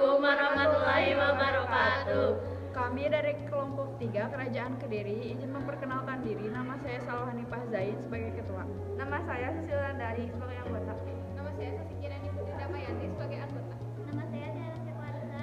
Assalamualaikum warahmatullahi wabarakatuh. Kami dari kelompok 3 Kerajaan Kediri izin memperkenalkan diri. Nama saya Salwa Hanifah Zain sebagai ketua. Nama saya Susilandari sebagai anggota. Nama saya Sasikirani Putri Damayanti sebagai anggota. Nama saya Tiara Separta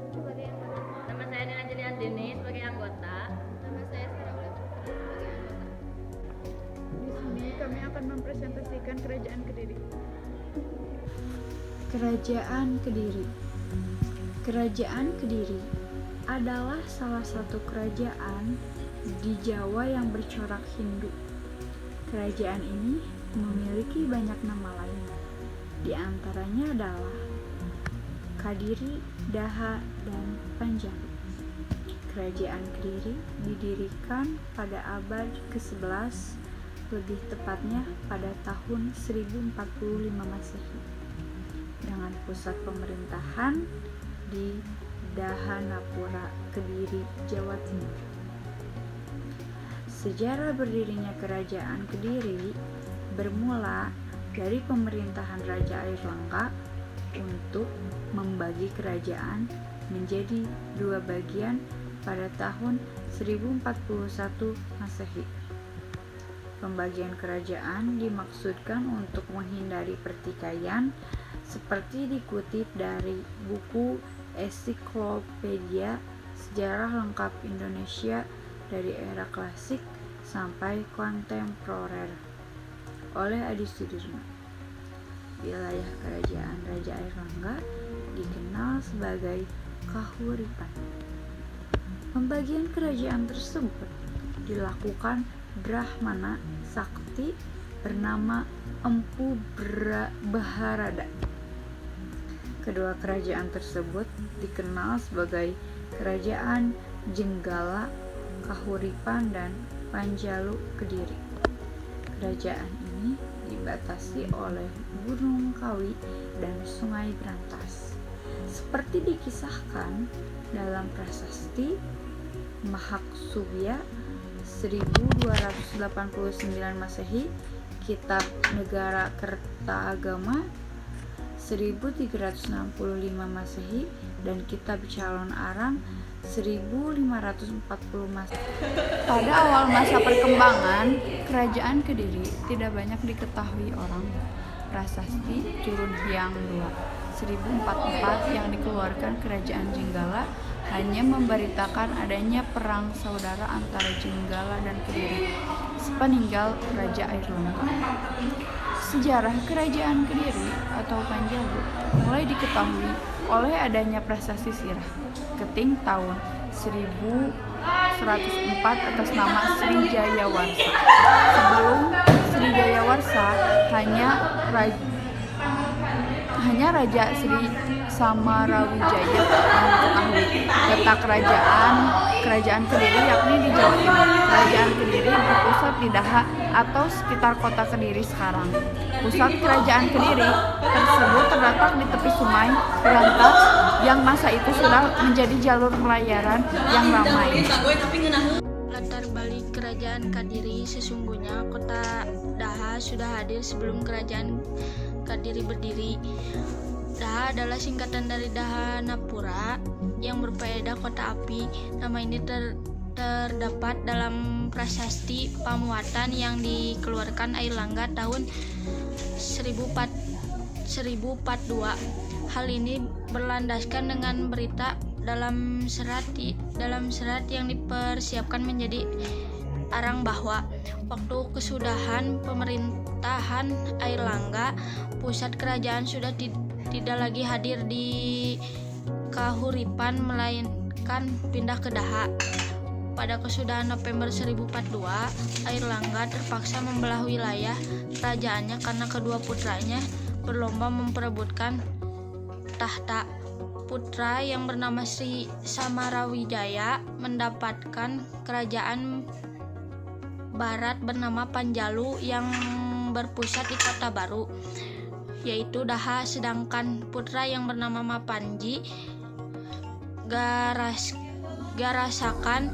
sebagai anggota. Nama saya Nina Jadi Andini sebagai anggota. Nama saya Sarah Putri sebagai anggota. Di sini kami akan mempresentasikan Kerajaan Kediri. Kerajaan Kediri. Kerajaan Kediri adalah salah satu kerajaan di Jawa yang bercorak Hindu. Kerajaan ini memiliki banyak nama lain. Di antaranya adalah Kadiri, Daha, dan Panjalu. Kerajaan Kediri didirikan pada abad ke-11, lebih tepatnya pada tahun 1045 Masehi, dengan pusat pemerintahan di Dahanapura, Kediri, Jawa Timur. Sejarah berdirinya Kerajaan Kediri bermula dari pemerintahan Raja Airlangga untuk membagi kerajaan menjadi dua bagian pada tahun 1041 Masehi. Pembagian kerajaan dimaksudkan untuk menghindari pertikaian, seperti dikutip dari buku Ensiklopedia Sejarah Lengkap Indonesia dari era klasik sampai kontemporer oleh Adi Sudirman. Wilayah kerajaan Raja Airlangga dikenal sebagai Kahuripan. Pembagian kerajaan tersebut dilakukan Brahmana sakti bernama Empu Baharada. Kedua kerajaan tersebut dikenal sebagai Kerajaan Jenggala, Kahuripan, dan Panjalu Kediri. Kerajaan ini dibatasi oleh Gunung Kawi dan Sungai Brantas. Seperti dikisahkan dalam prasasti Mahaksubya 1289 Masehi, Kitab Negara Kertaagama 1365 Masehi, dan Kitab Calon Arang 1540 Masehi. Pada awal masa perkembangan Kerajaan Kediri tidak banyak diketahui orang. Prasasti Curun Hyang II 1044 yang dikeluarkan Kerajaan Jenggala hanya memberitakan adanya perang saudara antara Jenggala dan Kediri sepeninggal Raja Airlangga. Sejarah Kerajaan Kediri atau Panjalu mulai diketahui oleh adanya prasasti sirah Keting tahun 1104 atas nama Srijayawarsa. Sebelum Srijayawarsa hanya Raja Sri Samarawijaya yang diketahui. Letak Kerajaan Kediri yakni di Jawa Timur. Kerajaan Kediri berpusat di Daha atau sekitar kota Kediri sekarang. Pusat Kerajaan Kediri tersebut terletak di tepi Sungai Brantas yang masa itu sudah menjadi jalur pelayaran yang ramai. Latar balik Kerajaan Kediri, sesungguhnya kota Daha sudah hadir sebelum Kerajaan Kediri berdiri. Daha adalah singkatan dari Dahanapura yang berfaedah kota api. Nama ini terdapat dalam prasasti Pamuatan yang dikeluarkan Airlangga tahun 1042. Hal ini berlandaskan dengan berita dalam serat yang dipersiapkan menjadi arang bahwa waktu kesudahan pemerintahan Airlangga, pusat kerajaan sudah tidak lagi hadir di Kahuripan melainkan pindah ke Daha. Pada kesudahan November 1042, Airlangga terpaksa membelah wilayah kerajaannya karena kedua putranya berlomba memperebutkan tahta. Putra yang bernama Sri Samarawijaya mendapatkan kerajaan barat bernama Panjalu yang berpusat di kota baru, yaitu Daha, sedangkan putra yang bernama Mapanji Garasakan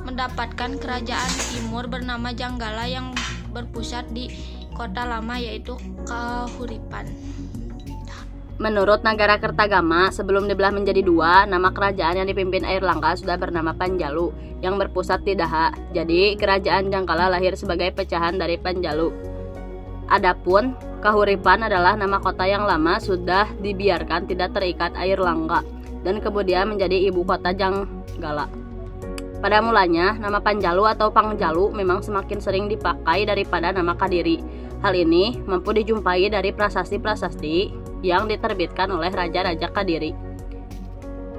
mendapatkan kerajaan timur bernama Janggala yang berpusat di kota lama, yaitu Kahuripan. Menurut Nagara Kertagama, sebelum dibelah menjadi dua, nama kerajaan yang dipimpin Airlangga sudah bernama Panjalu, yang berpusat di Daha. Jadi, kerajaan Jangkala lahir sebagai pecahan dari Panjalu. Adapun Kahuripan adalah nama kota yang lama sudah dibiarkan tidak terikat Airlangga dan kemudian menjadi ibu kota Janggala. Pada mulanya, nama Panjalu atau Pangjalu memang semakin sering dipakai daripada nama Kadiri. Hal ini mampu dijumpai dari prasasti-prasasti yang diterbitkan oleh Raja-Raja Kadiri.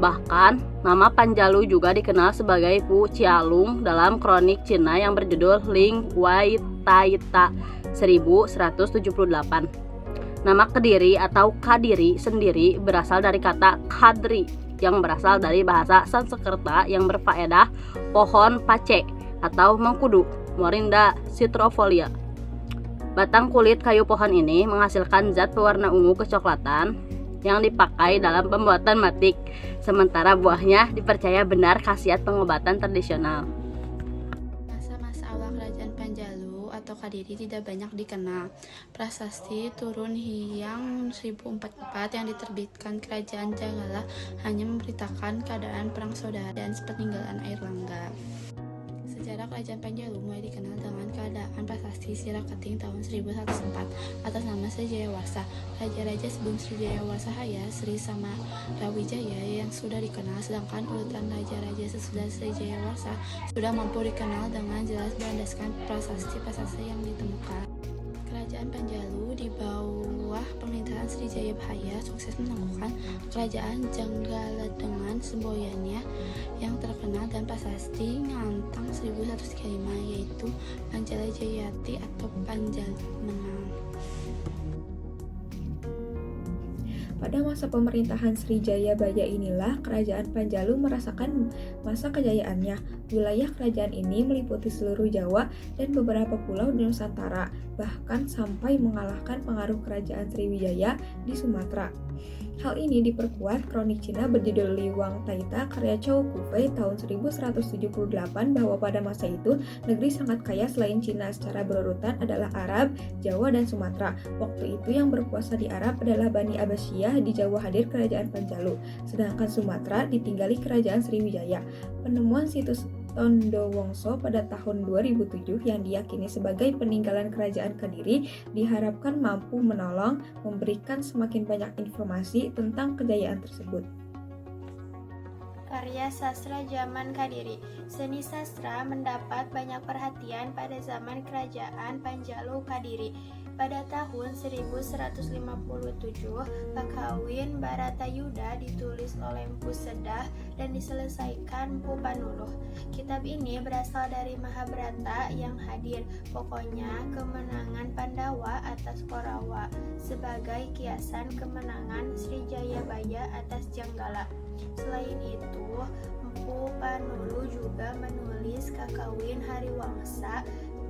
Bahkan, nama Panjalu juga dikenal sebagai Pu Cialung dalam kronik Cina yang berjudul Ling Wai Taita 1178. Nama Kediri atau Kadiri sendiri berasal dari kata Kadri yang berasal dari bahasa Sanskerta yang berfaedah pohon pace atau mengkudu, Morinda citrofolia. Batang kulit kayu pohon ini menghasilkan zat pewarna ungu kecoklatan yang dipakai dalam pembuatan batik, sementara buahnya dipercaya benar khasiat pengobatan tradisional. Masa-masa awal kerajaan Panjalu atau Kadiri tidak banyak dikenal. Prasasti Turun Hyang 1044 yang diterbitkan kerajaan Janggala hanya memberitakan keadaan perang saudara dan peninggalan Airlangga. Sejarah kerajaan Panjalu mulai dikenal dengan keadaan prasasti Sirakating tahun 1104 atas nama Sri Jayawarsa. Raja-raja sebelum Sri Jayawarsa Haya, Sri Samarawijaya yang sudah dikenal, sedangkan urutan raja-raja sesudah Sri Jayawarsa sudah mampu dikenal dengan jelas berdasarkan prasasti-prasasti yang ditemukan. Kerajaan Panjalu di bawah pemerintahan Sri Jayabhaya sukses menaklukkan kerajaan Janggala dengan semboyannya yang terkenal dan prasasti Ngantang 1135, yaitu Pancala Jayati atau Panjalu Menang. Pada masa pemerintahan Sri Jayabhaya inilah kerajaan Panjalu merasakan masa kejayaannya. Wilayah kerajaan ini meliputi seluruh Jawa dan beberapa pulau di Nusantara, bahkan sampai mengalahkan pengaruh kerajaan Sriwijaya di Sumatera. Hal ini diperkuat kronik Cina berjudul Li Wang Taita karya Chow Kufei tahun 1178 bahwa pada masa itu negeri sangat kaya selain Cina secara berurutan adalah Arab, Jawa, dan Sumatera. Waktu itu yang berkuasa di Arab adalah Bani Abbasiyah, di Jawa hadir kerajaan Panjalu, sedangkan Sumatera ditinggali kerajaan Sriwijaya. Penemuan situs Tondo Wongso pada tahun 2007 yang diyakini sebagai peninggalan kerajaan Kadiri diharapkan mampu menolong memberikan semakin banyak informasi tentang kejayaan tersebut. Karya sastra zaman Kadiri. Seni sastra mendapat banyak perhatian pada zaman kerajaan Panjalu Kadiri. Pada tahun 1157, Kakawin Baratayuda ditulis oleh Mpu Sedah dan diselesaikan Mpu Panuluh. Kitab ini berasal dari Mahabharata yang hadir, pokoknya kemenangan Pandawa atas Korawa, sebagai kiasan kemenangan Sri Jayabhaya atas Janggala. Selain itu, Mpu Panuluh juga menulis Kakawin Hariwangsa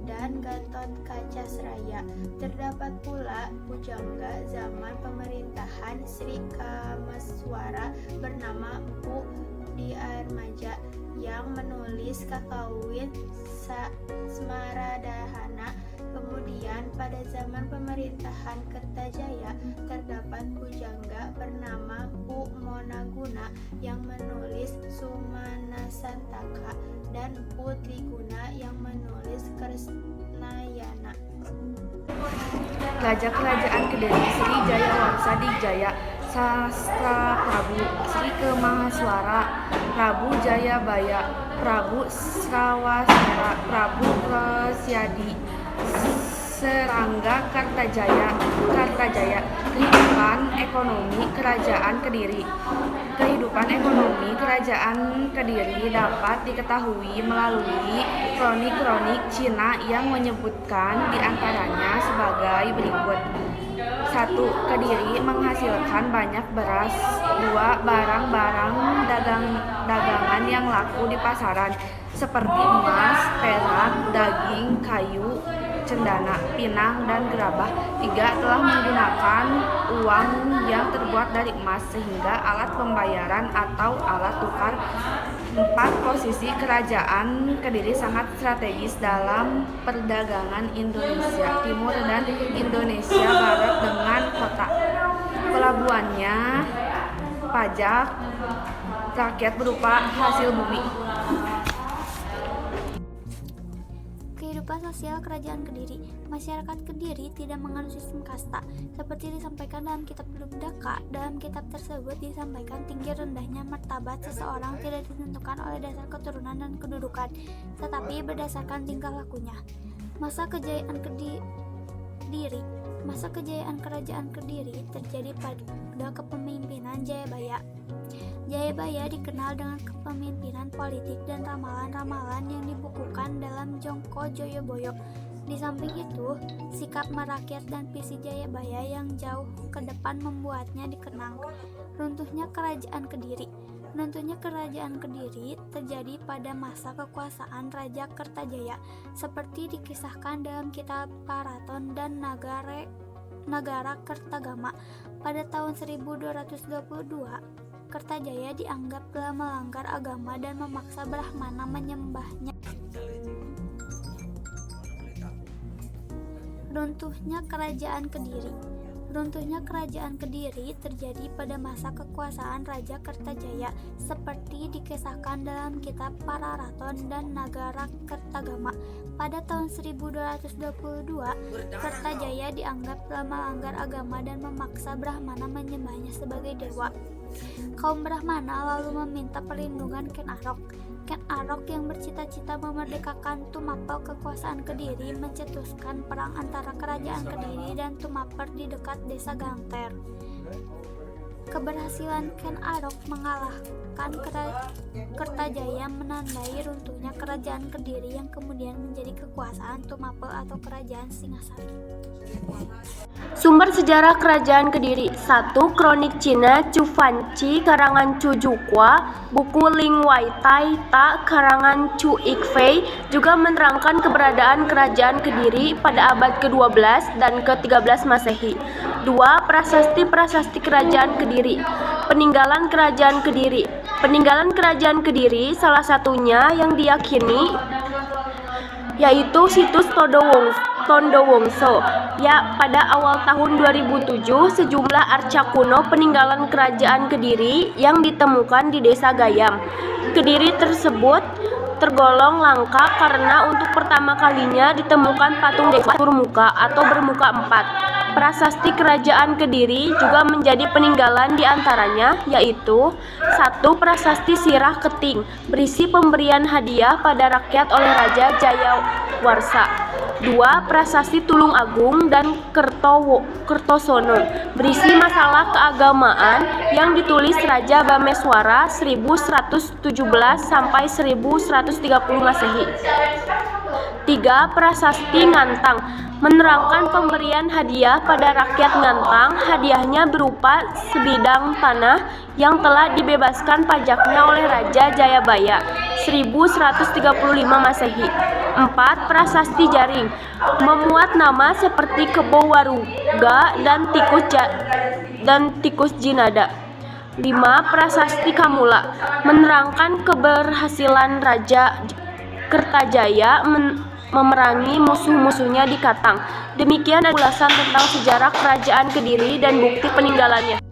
dan Gatot Kacasraya. Terdapat pula pujangga zaman pemerintahan Sri Kamaswara bernama Mpu Diarmaja yang menulis Kakawin Smaradahana. Kemudian pada zaman pemerintahan Kertajaya terdapat pujangga bernama Mpu Monaguna yang menulis Sumanasantaka dan Mpu Triguna yang menulis Kresnayana. Raja Kerajaan Kediri Sri Jayawarsa Dijaya Sastra Prabu Sri Kemahaswara Prabu Jayabhaya Prabu Srawasera Prabu Prasyadi Serangga Kartajaya Kehidupan Ekonomi Kerajaan Kediri. Kehidupan ekonomi Kerajaan Kediri dapat diketahui melalui kronik-kronik Cina yang menyebutkan diantaranya sebagai berikut. 1. Kediri menghasilkan banyak beras. 2. Barang-barang dagangan yang laku di pasaran seperti emas, perak, daging, kayu, cendana, pinang, dan gerabah. 3. Telah menggunakan uang yang terbuat dari emas sehingga alat pembayaran atau alat tukar. 4. Posisi kerajaan Kediri sangat strategis dalam perdagangan Indonesia Timur dan Indonesia Barat dengan kota. pelabuhannya, pajak, rakyat berupa hasil bumi. Kehidupan sosial Kerajaan Kediri. Masyarakat Kediri tidak menganut sistem kasta. Seperti disampaikan dalam kitab Lubdaka, dalam kitab tersebut disampaikan tinggi rendahnya martabat seseorang tidak ditentukan oleh dasar keturunan dan kedudukan, tetapi berdasarkan tingkah lakunya. Masa kejayaan Kediri. Masa kejayaan Kerajaan Kediri terjadi pada kepemimpinan Jayabaya. Jayabaya dikenal dengan kepemimpinan politik dan ramalan-ramalan yang dibukukan dalam Jongko Joyoboyo. Di samping itu, sikap merakyat dan visi Jayabaya yang jauh ke depan membuatnya dikenang. Runtuhnya Kerajaan Kediri. Runtuhnya Kerajaan Kediri terjadi pada masa kekuasaan Raja Kertajaya, seperti dikisahkan dalam kitab Paraton dan Nagara Kertagama. Pada tahun 1222, Kertajaya dianggap telah melanggar agama dan memaksa Brahmana menyembahnya. Runtuhnya Kerajaan Kediri. Runtuhnya Kerajaan Kediri terjadi pada masa kekuasaan Raja Kertajaya, seperti dikisahkan dalam kitab Pararaton dan Nagara Kertagama. Pada tahun 1222, Kertajaya dianggap telah melanggar agama dan memaksa Brahmana menyembahnya sebagai dewa. Kaum Brahmana lalu meminta perlindungan Ken Arok. Ken Arok yang bercita-cita memerdekakan Tumapel kekuasaan Kediri mencetuskan perang antara Kerajaan Kediri dan Tumaper di dekat desa Gangter. Keberhasilan Ken Arok mengalahkan Kertajaya menandai runtuhnya Kerajaan Kediri yang kemudian menjadi kekuasaan Tumapel atau Kerajaan Singasari. Sumber sejarah Kerajaan Kediri. 1. Kronik Cina Chu Fanci karangan Chu Jukwa, buku Ling Wai Tai Ta karangan Chu Ikfei juga menerangkan keberadaan Kerajaan Kediri pada abad ke-12 dan ke-13 Masehi. 2. Prasasti Kerajaan Kediri. Peninggalan Kerajaan Kediri. Peninggalan Kerajaan Kediri salah satunya yang diyakini yaitu situs Tondowongso. Ya, pada awal tahun 2007 sejumlah arca kuno peninggalan Kerajaan Kediri yang ditemukan di Desa Gayam. Kediri tersebut tergolong langka karena untuk pertama kalinya ditemukan patung dewa bermuka atau bermuka 4. Prasasti Kerajaan Kediri juga menjadi peninggalan diantaranya yaitu 1. Prasasti Sirah Keting berisi pemberian hadiah pada rakyat oleh Raja Jayawarsa. 2. Prasasti Tulung Agung dan Kertosono berisi masalah keagamaan yang ditulis Raja Bameswara 1117 sampai 1130 Masehi. 3. Prasasti Ngantang menerangkan pemberian hadiah pada rakyat Ngantang. Hadiahnya berupa sebidang tanah yang telah dibebaskan pajaknya oleh Raja Jayabaya 1135 Masehi. 4. Prasasti Jaring memuat nama seperti Kebo Waruga dan tikus Jinada. 5. Prasasti Kamula menerangkan keberhasilan Raja Kertajaya memerangi musuh-musuhnya di Katang. Demikian ulasan tentang sejarah Kerajaan Kediri dan bukti peninggalannya.